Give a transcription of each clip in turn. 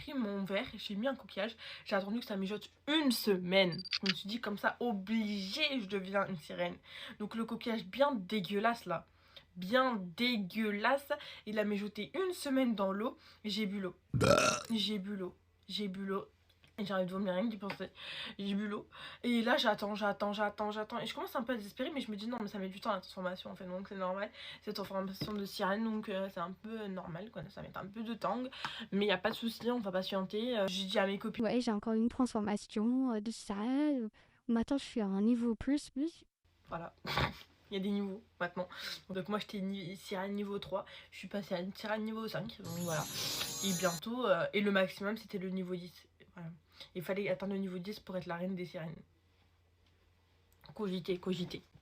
pris mon verre, j'ai mis un coquillage, j'ai attendu que ça mijote une semaine. Je me suis dit comme ça, obligé, je deviens une sirène. Donc le coquillage bien dégueulasse là, bien dégueulasse, il a mijoté une semaine dans l'eau, j'ai bu l'eau. J'ai bu l'eau, j'ai bu l'eau. Et j'ai envie de vomir rien que d'y penser. J'ai bu l'eau. Et là j'attends. Et je commence un peu à désespérer, mais je me dis non, mais ça met du temps la transformation en fait, donc c'est normal. C'est transformation de sirène, donc c'est un peu normal quoi. Ça met un peu de temps. Mais y a pas de souci, on va patienter. J'ai dit à mes copines. Ouais, j'ai encore une transformation de ça. Maintenant, je suis à un niveau plus. Voilà. Il y a des niveaux maintenant. Donc moi j'étais sirène niveau 3. Je suis passée à une sirène niveau 5. Donc voilà. Et bientôt. Et le maximum c'était le niveau 10. Voilà. Il fallait atteindre le niveau 10 pour être la reine des sirènes. Cogiter.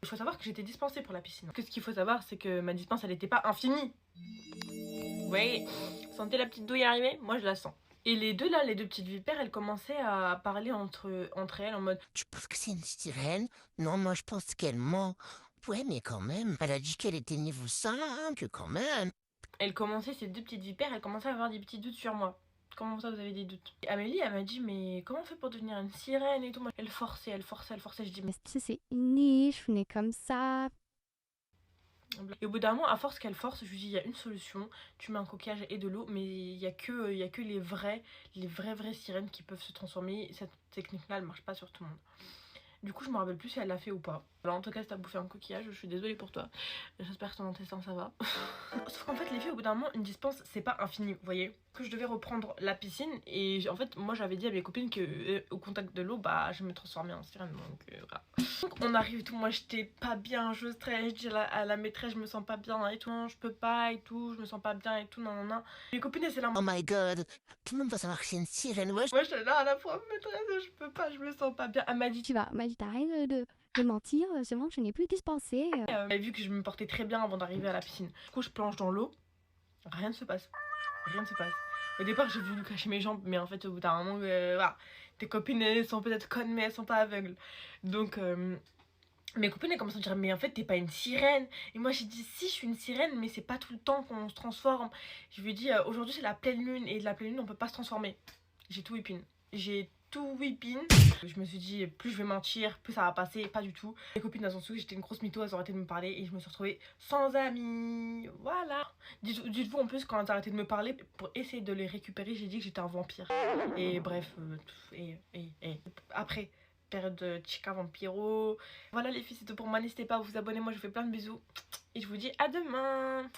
Il faut savoir que j'étais dispensée pour la piscine. Ce qu'il faut savoir, c'est que ma dispense, elle n'était pas infinie. Vous voyez, sentez la petite douille arriver? Moi, je la sens. Et les deux là, les deux petites vipères, elles commençaient à parler entre elles en mode Tu penses que c'est une sirène? Non, moi je pense qu'elle ment. Ouais, mais quand même, elle a dit qu'elle était niveau 5, quand même. elles commençaient, ces deux petites vipères, elles commençaient à avoir des petits doutes sur moi. Comment ça, vous avez des doutes? Et Amélie, elle m'a dit, mais comment on fait pour devenir une sirène et tout? Moi, elle forçait. Je dis, mais... Tu sais, c'est inné, je suis née comme ça. Et au bout d'un moment, à force qu'elle force, je lui dis, il y a une solution. Tu mets un coquillage et de l'eau, mais il y a que les vraies sirènes qui peuvent se transformer. Cette technique-là, elle marche pas sur tout le monde. Du coup, je me rappelle plus si elle l'a fait ou pas. Alors, en tout cas, si t'as bouffé un coquillage, je suis désolée pour toi. J'espère que ton intestin ça va. Sauf qu'en fait, les filles, au bout d'un moment, une dispense, c'est pas infini, vous voyez. Que je devais reprendre la piscine. Et en fait, moi, j'avais dit à mes copines que au contact de l'eau, bah, je me transformais en sirène. Donc, voilà. Donc, on arrive et tout. Moi, j'étais pas bien. Je stresse. Je dis à la maîtresse, je me sens pas bien et tout. Non, je peux pas et tout. Je me sens pas bien et tout. Non, non, non. Mes copines, elles, c'est là. Oh my god, tout le monde va savoir que c'est une sirène, wesh. Moi, j'étais là à la fois, maîtresse, je peux pas, je me sens pas bien. Elle m'a dit, Tu vas, m'a dit, t'arrêtes de mentir, c'est bon, je n'ai plus dispensé. vu que je me portais très bien avant d'arriver à la piscine. Du coup, je plonge dans l'eau. Rien ne se passe. Rien ne se passe. Au départ, j'ai voulu cacher mes jambes, mais en fait, au bout d'un moment, voilà. Tes copines, elles sont peut-être connes, mais elles sont pas aveugles. Donc, mes copines, elles commencent à dire, mais en fait, t'es pas une sirène. Et moi, j'ai dit, si, je suis une sirène, mais c'est pas tout le temps qu'on se transforme. Je lui ai dit, aujourd'hui, c'est la pleine lune, et de la pleine lune, on peut pas se transformer. J'ai tout whippine. J'ai tout whippine. Je me suis dit, plus je vais mentir, plus ça va passer. Pas du tout. Mes copines, elles ont su que j'étais une grosse mytho, elles ont arrêté de me parler, et je me suis retrouvée sans amis. Voilà. Dites-vous en plus, quand elles ont arrêté de me parler, pour essayer de les récupérer, j'ai dit que j'étais un vampire. Et bref, après, période de Chica Vampiro. Voilà les filles, c'est tout pour moi. N'hésitez pas à vous abonner. Moi, je vous fais plein de bisous. Et je vous dis à demain.